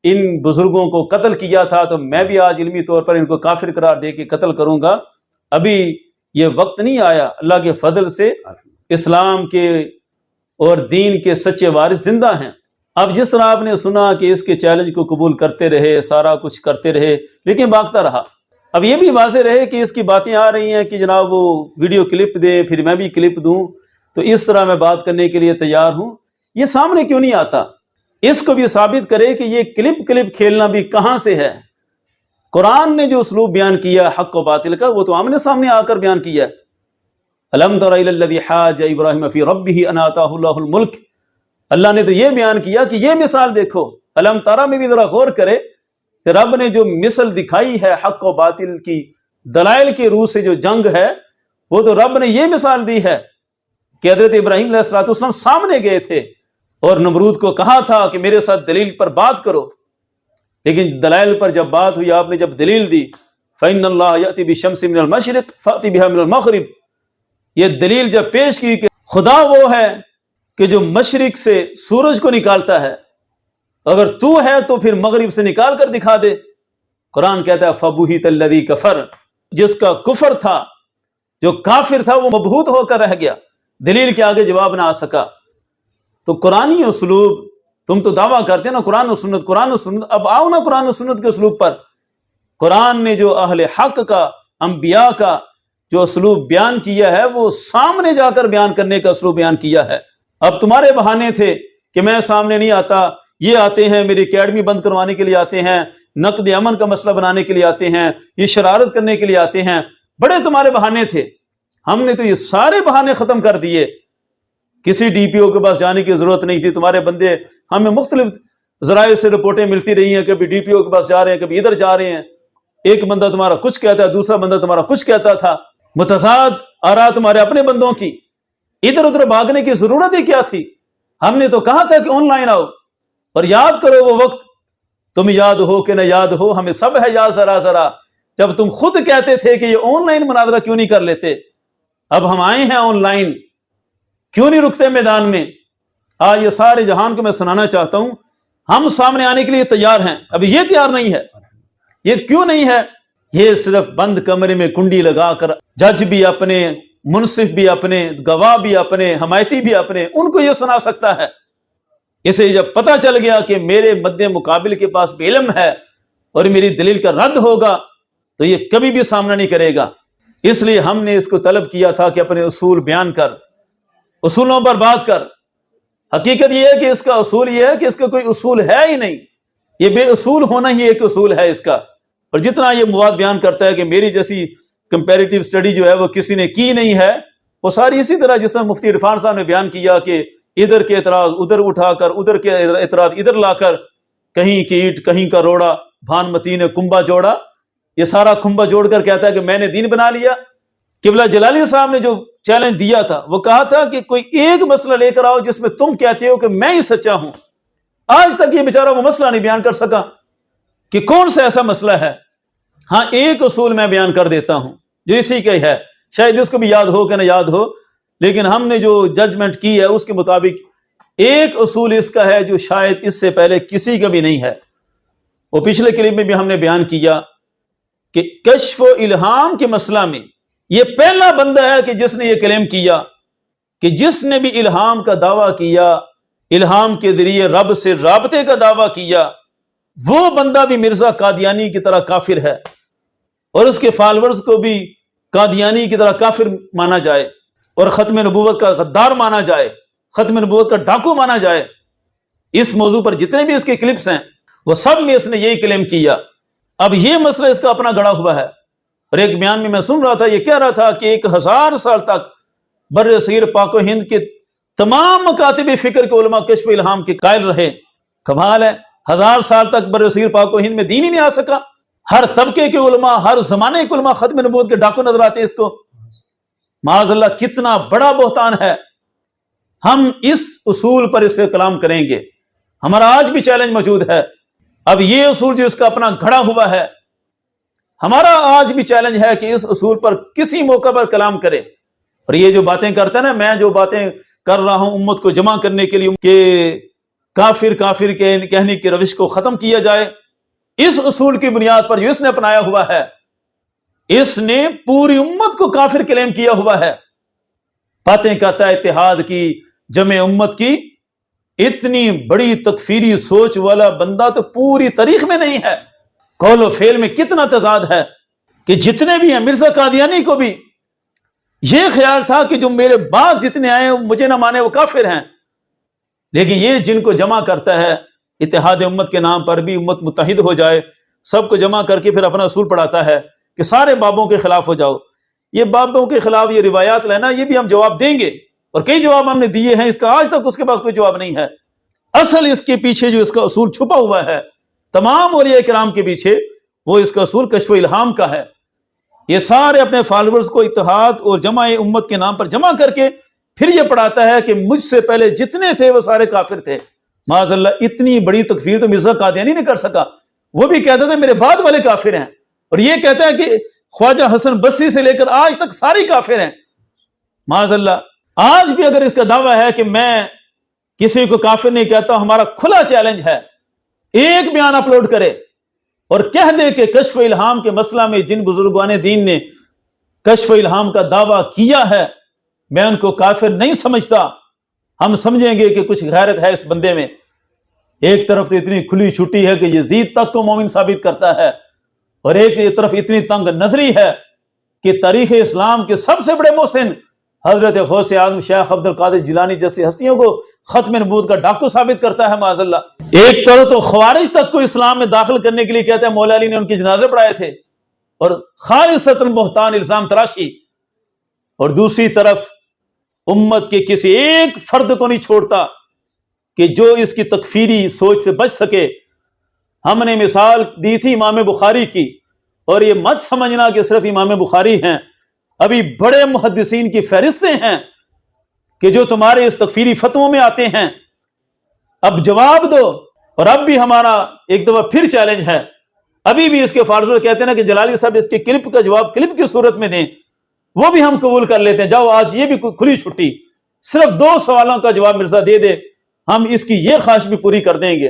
ان بزرگوں کو قتل کیا تھا تو میں بھی آج علمی طور پر ان کو کافر قرار دے کے قتل کروں گا۔ ابھی یہ وقت نہیں آیا، اللہ کے فضل سے اسلام کے اور دین کے سچے وارث زندہ ہیں۔ اب جس طرح آپ نے سنا کہ اس کے چیلنج کو قبول کرتے رہے، سارا کچھ کرتے رہے، لیکن بھاگتا رہا۔ اب یہ بھی واضح رہے کہ اس کی باتیں آ رہی ہیں کہ جناب وہ ویڈیو کلپ دے، پھر میں بھی کلپ دوں، تو اس طرح میں بات کرنے کے لیے تیار ہوں۔ یہ سامنے کیوں نہیں آتا؟ اس کو بھی ثابت کرے کہ یہ کلپ کھیلنا بھی کہاں سے ہے۔ قرآن نے جو اسلوب بیان کیا حق و باطل کا، وہ تو آمنے سامنے آ کر بیان کیا ہے۔ الم تر الی الذی حاج ابراہیم فی ربہ ان آتاہ اللہ الملک اللہ نے تو یہ بیان کیا کہ یہ مثال دیکھو، علم تارا میں بھی ذرا غور کرے کہ رب نے جو مثل دکھائی ہے حق و باطل کی دلائل کے روح سے جو جنگ ہے، وہ تو رب نے یہ مثال دی ہے کہ حضرت ابراہیم علیہ السلام سامنے گئے تھے اور نمرود کو کہا تھا کہ میرے ساتھ دلیل پر بات کرو، لیکن دلائل پر جب بات ہوئی، آپ نے جب دلیل دی فَإِنَّ اللَّهَ يَأْتِي بِالشَّمْسِ مِنَ الْمَشْرِقِ فَأْتِ بِهَا مِنَ الْمَغْرِبِ، یہ دلیل جب پیش کی کہ خدا وہ ہے کہ جو مشرق سے سورج کو نکالتا ہے، اگر تو ہے تو پھر مغرب سے نکال کر دکھا دے۔ قرآن کہتا ہے فَبُهِتَ الَّذِي كَفَرَ، جس کا کفر تھا، جو کافر تھا، وہ مبہوت ہو کر رہ گیا، دلیل کے آگے جواب نہ آ سکا۔ تو قرآنی اسلوب، تم تو دعویٰ کرتے ہیں نا قرآن و سنت، قرآن و سنت، اب آؤ نا قرآن و سنت کے اسلوب پر۔ قرآن نے جو اہل حق کا، انبیاء کا جو اسلوب بیان کیا ہے، وہ سامنے جا کر بیان کرنے کا اسلوب بیان کیا ہے۔ اب تمہارے بہانے تھے کہ میں سامنے نہیں آتا، یہ آتے ہیں میری اکیڈمی بند کروانے کے لیے آتے ہیں، نقد امن کا مسئلہ بنانے کے لیے آتے ہیں، یہ شرارت کرنے کے لیے آتے ہیں، بڑے تمہارے بہانے تھے۔ ہم نے تو یہ سارے بہانے ختم کر دیے، کسی ڈی پی او کے پاس جانے کی ضرورت نہیں تھی۔ تمہارے بندے، ہمیں مختلف ذرائع سے رپورٹیں ملتی رہی ہیں، کبھی ڈی پی او کے پاس جا رہے ہیں، کبھی ادھر جا رہے ہیں، ایک بندہ تمہارا کچھ کہتا ہے، دوسرا بندہ تمہارا کچھ کہتا تھا، متضاد آراء تمہارے اپنے بندوں کی، ادھر ادھر بھاگنے کی ضرورت ہی کیا تھی؟ ہم نے تو کہا تھا کہ آن لائن آؤ، اور یاد کرو وہ وقت، تم یاد ہو کہ نہ یاد ہو، ہمیں سب ہے یاد ذرا ذرا، جب تم خود کہتے تھے کہ یہ آن لائن مناظرہ کیوں نہیں کر لیتے۔ اب ہم آئے ہیں آن لائن، کیوں نہیں رکتے میدان میں؟ آج یہ سارے جہان کو میں سنانا چاہتا ہوں، ہم سامنے آنے کے لیے تیار ہیں، ابھی یہ تیار نہیں ہے۔ یہ کیوں نہیں ہے؟ یہ صرف بند کمرے میں کنڈی لگا کر جج بھی اپنے، منصف بھی اپنے، گواہ بھی اپنے، حمایتی بھی اپنے، ان کو یہ سنا سکتا ہے۔ اسے جب پتہ چل گیا کہ میرے مد مقابل کے پاس بھی علم ہے اور میری دلیل کا رد ہوگا، تو یہ کبھی بھی سامنا نہیں کرے گا۔ اس لیے ہم نے اس کو طلب کیا تھا کہ اپنے اصول بیان کر، اصولوں پر بات کر۔ حقیقت یہ ہے کہ اس کا اصول یہ ہے کہ اس کا کوئی اصول ہے ہی نہیں، یہ بے اصول ہونا ہی ایک اصول ہے اس کا۔ اور جتنا یہ مواد بیان کرتا ہے کہ میری جیسی کمپیریٹیو سٹڈی جو ہے وہ کسی نے کی نہیں ہے، وہ ساری اسی طرح جس طرح مفتی عرفان صاحب نے بیان کیا کہ ادھر کے اعتراض ادھر اٹھا کر، ادھر کے اعتراض ادھر لا کر، کہیں کی اینٹ کہیں کا روڑا، بھانمتی نے کنبا جوڑا، یہ سارا کنبا جوڑ کر کہتا ہے کہ میں نے دین بنا لیا۔ قبلہ جلالی صاحب نے جو چیلنج دیا تھا، وہ کہا تھا کہ کوئی ایک مسئلہ لے کر آؤ جس میں تم کہتے ہو کہ میں ہی سچا ہوں۔ آج تک یہ بیچارہ وہ مسئلہ نہیں بیان کر سکا کہ کون سا ایسا مسئلہ ہے۔ ہاں ایک اصول میں بیان کر دیتا ہوں جو اسی کا ہے، شاید اس کو بھی یاد ہو کہ نہ یاد ہو، لیکن ہم نے جو ججمنٹ کی ہے اس کے مطابق ایک اصول اس کا ہے جو شاید اس سے پہلے کسی کا بھی نہیں ہے۔ وہ پچھلے کلپ میں بھی ہم نے بیان کیا کہ کشف و الہام کے مسئلہ میں یہ پہلا بندہ ہے کہ جس نے یہ کلیم کیا کہ جس نے بھی الہام کا دعویٰ کیا، الہام کے ذریعے رب سے رابطے کا دعویٰ کیا، وہ بندہ بھی مرزا قادیانی کی طرح کافر ہے، اور اس کے فالورز کو بھی قادیانی کی طرح کافر مانا جائے، اور ختم نبوت کا غدار مانا جائے، ختم نبوت کا ڈاکو مانا جائے۔ اس موضوع پر جتنے بھی اس کے کلپس ہیں وہ سب میں اس نے یہی کلیم کیا۔ اب یہ مسئلہ اس کا اپنا گڑا ہوا ہے، اور ایک بیان میں سن رہا تھا، یہ کہہ رہا تھا کہ 1000 سال تک بر صغیر پاک و ہند کے تمام مکاتب فکر کے علماء کشف الہام کے قائل رہے۔ کمال ہے، 1000 سال تک بر صغیر پاک و ہند میں دین ہی نہیں آ سکا۔ ہر طبقے کے علماء، ہر زمانے کے علماء ختم نبوت کے ڈاکو نظر آتے اس کو۔ معاذ اللہ، کتنا بڑا بہتان ہے۔ ہم اس اصول پر اس سے کلام کریں گے، ہمارا آج بھی چیلنج موجود ہے۔ اب یہ اصول جو اس کا اپنا گھڑا ہوا ہے، ہمارا آج بھی چیلنج ہے کہ اس اصول پر کسی موقع پر کلام کرے۔ اور یہ جو باتیں کرتا ہے نا، میں جو باتیں کر رہا ہوں امت کو جمع کرنے کے لیے کہ کافر کافر کے کہنے کی روش کو ختم کیا جائے، اس اصول کی بنیاد پر جو اس نے اپنایا ہوا ہے، اس نے پوری امت کو کافر کلیم کیا ہوا ہے۔ باتیں کرتا ہے اتحاد کی، جمع امت کی، اتنی بڑی تکفیری سوچ والا بندہ تو پوری تاریخ میں نہیں ہے۔ قول و فعل میں کتنا تضاد ہے کہ جتنے بھی ہیں، مرزا قادیانی کو بھی یہ خیال تھا کہ جو میرے بعد جتنے آئے مجھے نہ مانے وہ کافر ہیں، لیکن یہ جن کو جمع کرتا ہے اتحاد امت کے نام پر بھی، امت متحد ہو جائے، سب کو جمع کر کے پھر اپنا اصول پڑھاتا ہے کہ سارے بابوں کے خلاف ہو جاؤ۔ یہ بابوں کے خلاف یہ روایات لینا، یہ بھی ہم جواب دیں گے اور کئی جواب ہم نے دیے ہیں، اس کا آج تک اس کے پاس کوئی جواب نہیں ہے۔ اصل اس کے پیچھے جو اس کا اصول چھپا ہوا ہے تمام اولیاء کرام کے پیچھے، وہ اس کا اصول کشف الہام کا ہے۔ یہ سارے اپنے فالوورز کو اتحاد اور جمع امت کے نام پر جمع کر کے پھر یہ پڑھاتا ہے کہ مجھ سے پہلے جتنے تھے وہ سارے کافر تھے۔ معاذ اللہ، اتنی بڑی تکفیر تو مرزا قادیانی نہیں کر سکا، وہ بھی کہتا تھا میرے بعد والے کافر ہیں، اور یہ کہتا ہے کہ خواجہ حسن بصری سے لے کر آج تک ساری کافر ہیں۔ معاذ اللہ، آج بھی اگر اس کا دعویٰ ہے کہ میں کسی کو کافر نہیں کہتا، ہمارا کھلا چیلنج ہے، ایک بیان اپلوڈ کرے اور کہہ دے کہ کشف الہام کے مسئلہ میں جن بزرگان دین نے کشف الہام کا دعویٰ کیا ہے میں ان کو کافر نہیں سمجھتا، ہم سمجھیں گے کہ کچھ غیرت ہے اس بندے میں۔ ایک طرف تو اتنی کھلی چھٹی ہے کہ یزید تک کو مومن ثابت کرتا ہے، اور ایک طرف اتنی تنگ نظری ہے کہ تاریخ اسلام کے سب سے بڑے محسن حضرت غوث اعظم شیخ عبد القادر جیلانی جیسی ہستیوں کو ختم نبوت کا ڈاکو ثابت کرتا ہے معاذ اللہ۔ ایک طرف تو خوارج تک کو اسلام میں داخل کرنے کے لیے کہتے ہیں مولا علی نے ان کے جنازے پڑھائے تھے، اور خالصتاً بہتان الزام تراشی، اور دوسری طرف امت کے کسی ایک فرد کو نہیں چھوڑتا کہ جو اس کی تکفیری سوچ سے بچ سکے۔ ہم نے مثال دی تھی امام بخاری کی، اور یہ مت سمجھنا کہ صرف امام بخاری ہیں، ابھی بڑے محدثین کی فہرستیں ہیں کہ جو تمہارے اس تکفیری فتووں میں آتے ہیں۔ اب جواب دو، اور اب بھی ہمارا ایک دفعہ پھر چیلنج ہے، ابھی بھی اس کے فالوور کہتے ہیں نا کہ جلالی صاحب اس کے کلپ کا جواب کلپ کی صورت میں دیں، وہ بھی ہم قبول کر لیتے ہیں، جاؤ آج یہ بھی کھلی چھٹی، صرف 2 سوالوں کا جواب مرزا دے دے، ہم اس کی یہ خواہش بھی پوری کر دیں گے۔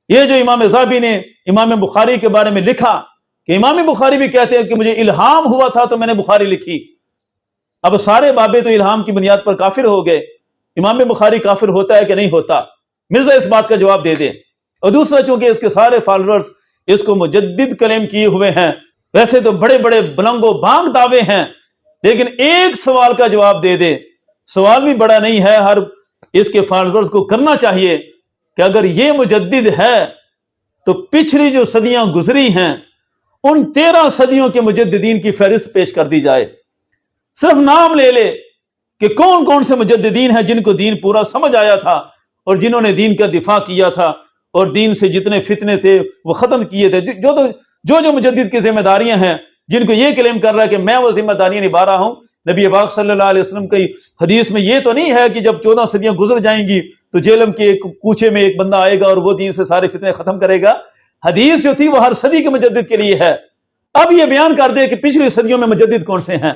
یہ جو امام ذہبی نے امام بخاری کے بارے میں لکھا کہ امام بخاری بھی کہتے ہیں کہ مجھے الہام ہوا تھا تو میں نے بخاری لکھی، اب سارے بابے تو الہام کی بنیاد پر کافر ہو گئے، امام بخاری کافر ہوتا ہے کہ نہیں ہوتا؟ مرزا اس بات کا جواب دے دے۔ اور دوسرا، چونکہ اس کے سارے فالوورز اس کو مجدد کلیم کیے ہوئے ہیں، ویسے تو بڑے بڑے بلند و بانگ دعوے ہیں، لیکن ایک سوال کا جواب دے دے۔ سوال بھی بڑا نہیں ہے، ہر اس کے فالوورز کو کرنا چاہیے کہ اگر یہ مجدد ہے تو پچھلی جو صدیاں گزری ہیں ان 13 صدیوں کے مجددین کی فہرست پیش کر دی جائے، صرف نام لے لے کہ کون کون سے مجددین ہیں جن کو دین پورا سمجھ آیا تھا اور جنہوں نے دین کا دفاع کیا تھا اور دین سے جتنے فتنے تھے وہ ختم کیے تھے۔ جو مجدد کی ذمہ داریاں ہیں، جن کو یہ کلیم کر رہا ہے کہ میں وہ ذمہ داریاں نبھا رہا ہوں۔ نبی پاک صلی اللہ علیہ وسلم کی حدیث میں یہ تو نہیں ہے کہ جب 14 صدیاں گزر جائیں گی تو جہلم کے ایک کوچے میں ایک بندہ آئے گا اور وہ دین سے سارے فتنے ختم کرے گا۔ حدیث جو تھی وہ ہر صدی کے مجدد کے لیے ہے۔ اب یہ بیان کر دے کہ پچھلی صدیوں میں مجدد کون سے ہیں،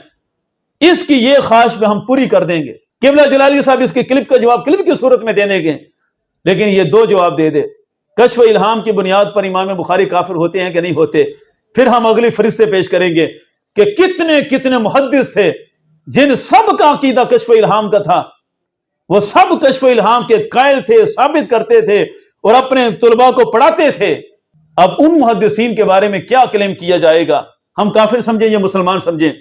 اس کی یہ خواہش بھی ہم پوری کر دیں گے۔ قبلہ جلالی صاحب اس کے کلپ کا جواب کلپ کی صورت میں دینے گے، لیکن یہ 2 جواب دے دے۔ کشف الہام کی بنیاد پر امام بخاری کافر ہوتے ہیں کہ نہیں ہوتے؟ پھر ہم اگلی فہرستیں پیش کریں گے کہ کتنے کتنے محدث تھے جن سب کا عقیدہ کشف الہام کا تھا، وہ سب کشف الہام کے قائل تھے، ثابت کرتے تھے اور اپنے طلباء کو پڑھاتے تھے۔ اب ان محدثین کے بارے میں کیا کلیم کیا جائے گا؟ ہم کافر سمجھیں یا مسلمان سمجھیں؟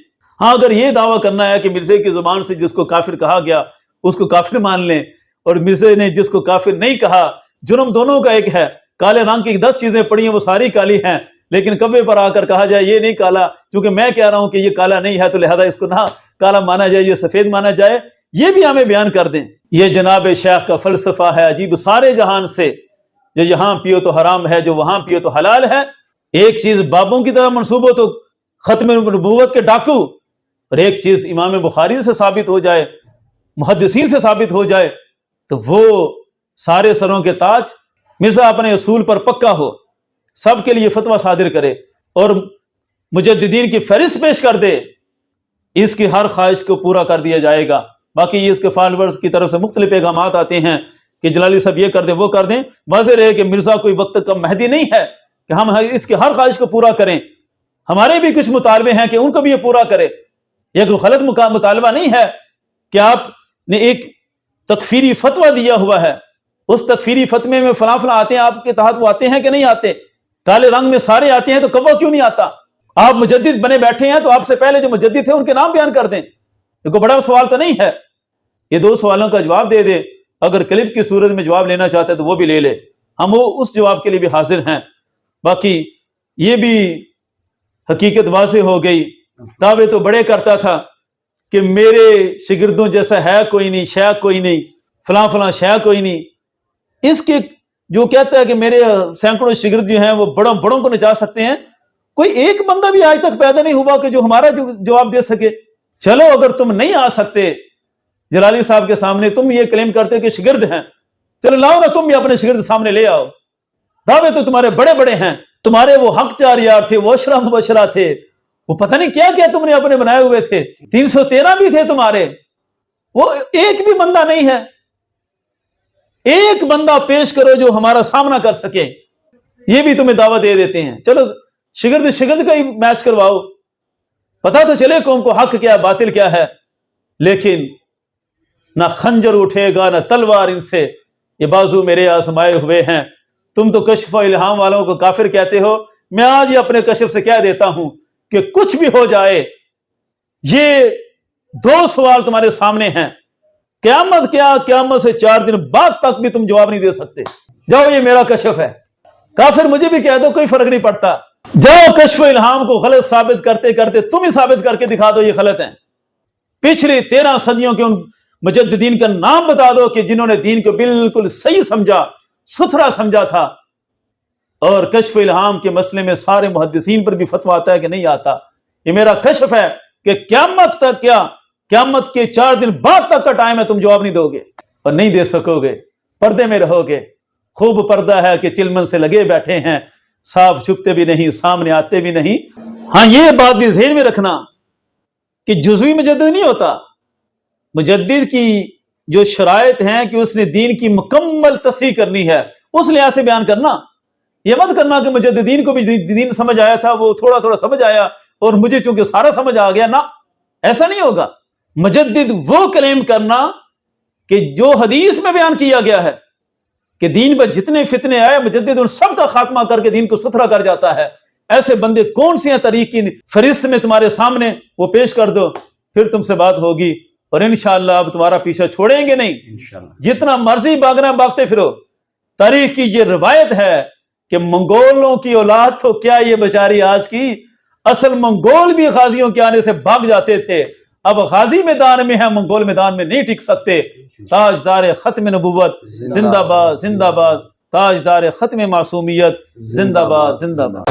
ہاں، اگر یہ دعویٰ کرنا ہے کہ مرزے کی زبان سے جس کو کافر کہا گیا اس کو کافر مان لیں، اور مرزے نے جس کو کافر نہیں کہا، جرم دونوں کا ایک ہے۔ کالے رنگ کی 10 چیزیں پڑھی ہیں وہ ساری کالی ہیں، لیکن کبے پر آ کر کہا جائے یہ نہیں کالا، کیونکہ میں کہہ رہا ہوں کہ یہ کالا نہیں ہے تو لہذا اس کو نہ کالا مانا جائے، یہ سفید مانا جائے، یہ بھی ہمیں بیان کر دیں۔ یہ جناب شیخ کا فلسفہ ہے عجیب سارے جہان سے، جو یہاں پیو تو حرام ہے، جو وہاں پیو تو حلال ہے۔ ایک چیز بابوں کی طرح منسوب ہو تو ختم نبوت کے ڈاکو، اور ایک چیز امام بخاری سے ثابت ہو جائے، محدثین سے ثابت ہو جائے تو وہ سارے سروں کے تاج۔ مرزا اپنے اصول پر پکا ہو، سب کے لیے فتویٰ صادر کرے اور مجددین کی فہرست پیش کر دے، اس کی ہر خواہش کو پورا کر دیا جائے گا۔ باقی یہ اس کے فالوورز کی طرف سے مختلف پیغامات آتے ہیں کہ جلالی صاحب یہ کر دیں وہ کر دیں، واضح رہے کہ مرزا کوئی وقت کا مہدی نہیں ہے کہ ہم اس کی ہر خواہش کو پورا کریں۔ ہمارے بھی کچھ مطالبے ہیں کہ ان کو بھی یہ پورا کرے۔ یہ کوئی غلط مطالبہ نہیں ہے کہ آپ نے ایک تکفیری فتویٰ دیا ہوا ہے، اس تکفیری فتوے میں فلاں فلاں آتے ہیں، آپ کے تحت وہ آتے ہیں کہ نہیں آتے؟ کالے رنگ میں سارے آتے ہیں تو کوا کیوں نہیں آتا؟ آپ مجدد بنے بیٹھے ہیں تو آپ سے پہلے جو مجدد تھے ان کے نام بیان کر دیں، یہ کوئی بڑا سوال تو نہیں ہے۔ یہ 2 سوالوں کا جواب دے دے، اگر کلپ کی صورت میں جواب لینا چاہتے ہیں تو وہ بھی لے لے، ہم وہ اس جواب کے لیے بھی حاضر ہیں۔ باقی یہ بھی حقیقت واضح ہو گئی، دعوے تو بڑے کرتا تھا کہ میرے شاگردوں جیسا ہے کوئی نہیں، شیخ کوئی نہیں، فلاں فلاں شیخ کوئی نہیں. اس کے جو کہتا ہے کہ میرے سینکڑوں شاگرد جو ہیں وہ بڑوں کو نچا سکتے ہیں، کوئی ایک بندہ بھی آج تک پیدا نہیں ہوا کہ جو ہمارا جواب دے سکے. چلو اگر تم نہیں آ سکتے جلالی صاحب کے سامنے، تم یہ کلیم کرتے کہ شاگرد ہیں، چلو لاؤ نا تم بھی اپنے شاگرد سامنے لے آؤ. دعوے تو تمہارے بڑے بڑے ہیں، تمہارے وہ حق 4 یار تھے، وہ اشرا مبشرہ تھے، وہ پتہ نہیں کیا کیا تم نے اپنے بنائے ہوئے تھے، 313 بھی تھے تمہارے. وہ ایک بھی بندہ نہیں ہے. ایک بندہ پیش کرو جو ہمارا سامنا کر سکے. یہ بھی تمہیں دعوت دے دیتے ہیں. چلو شاگرد کا ہی میچ کرواؤ، پتہ تو چلے قوم کو حق کیا باطل کیا ہے. لیکن نہ خنجر اٹھے گا نہ تلوار ان سے، یہ بازو میرے آزمائے ہوئے ہیں. تم تو کشف و الہام والوں کو کافر کہتے ہو. میں آج ہی اپنے کشف سے کہہ دیتا ہوں کہ کچھ بھی ہو جائے، یہ 2 سوال تمہارے سامنے ہیں. قیامت کیا، قیامت سے 4 دن بعد تک بھی تم جواب نہیں دے سکتے. جاؤ یہ میرا کشف ہے. کافر مجھے بھی کہہ دو، کوئی فرق نہیں پڑتا. جاؤ کشف و الہام کو غلط ثابت کرتے کرتے تم ہی ثابت کر کے دکھا دو یہ غلط ہیں. پچھلی 13 صدیوں کے ان مجددین کا نام بتا دو کہ جنہوں نے دین کو بالکل صحیح سمجھا، ستھرا سمجھا تھا. اور کشف الہام کے مسئلے میں سارے محدثین پر بھی فتویٰ آتا ہے کہ نہیں آتا. یہ میرا کشف ہے کہ قیامت تک کیا، قیامت کے 4 دن بعد تک کا ٹائم ہے، تم جواب نہیں دو گے اور نہیں دے سکو گے. پردے میں رہو گے. خوب پردہ ہے کہ چلمن سے لگے بیٹھے ہیں، صاف چھپتے بھی نہیں، سامنے آتے بھی نہیں. ہاں یہ بات بھی ذہن میں رکھنا کہ جزوی مجدد نہیں ہوتا. مجدد کی جو شرائط ہیں کہ اس نے دین کی مکمل تصحیح کرنی ہے، اس لحاظ سے بیان کرنا. یہ مت کرنا کہ مجددین کو بھی دین سمجھ آیا تھا، وہ تھوڑا تھوڑا سمجھ آیا اور مجھے چونکہ سارا سمجھ آ گیا. نہ، ایسا نہیں ہوگا. مجدد وہ کلیم کرنا کہ جو حدیث میں بیان کیا گیا ہے کہ دین پر جتنے فتنے آئے مجدد ان سب کا خاتمہ کر کے دین کو ستھرا کر جاتا ہے. ایسے بندے کون سی ہیں طریق کی فہرست میں تمہارے سامنے، وہ پیش کر دو، پھر تم سے بات ہوگی. اور انشاءاللہ اب تمہارا پیچھا چھوڑیں گے نہیں. جتنا مرضی بھاگنا بھاگتے پھرو. تاریخ کی یہ روایت ہے کہ منگولوں کی اولاد تو کیا یہ بیچاری آج کی، اصل منگول بھی غازیوں کے آنے سے بھاگ جاتے تھے. اب غازی میدان میں ہے، منگول میدان میں نہیں ٹک سکتے. تاجدار ختم نبوت زندہ باد زندہ باد، تاجدار ختم معصومیت زندہ باد زندہ باد.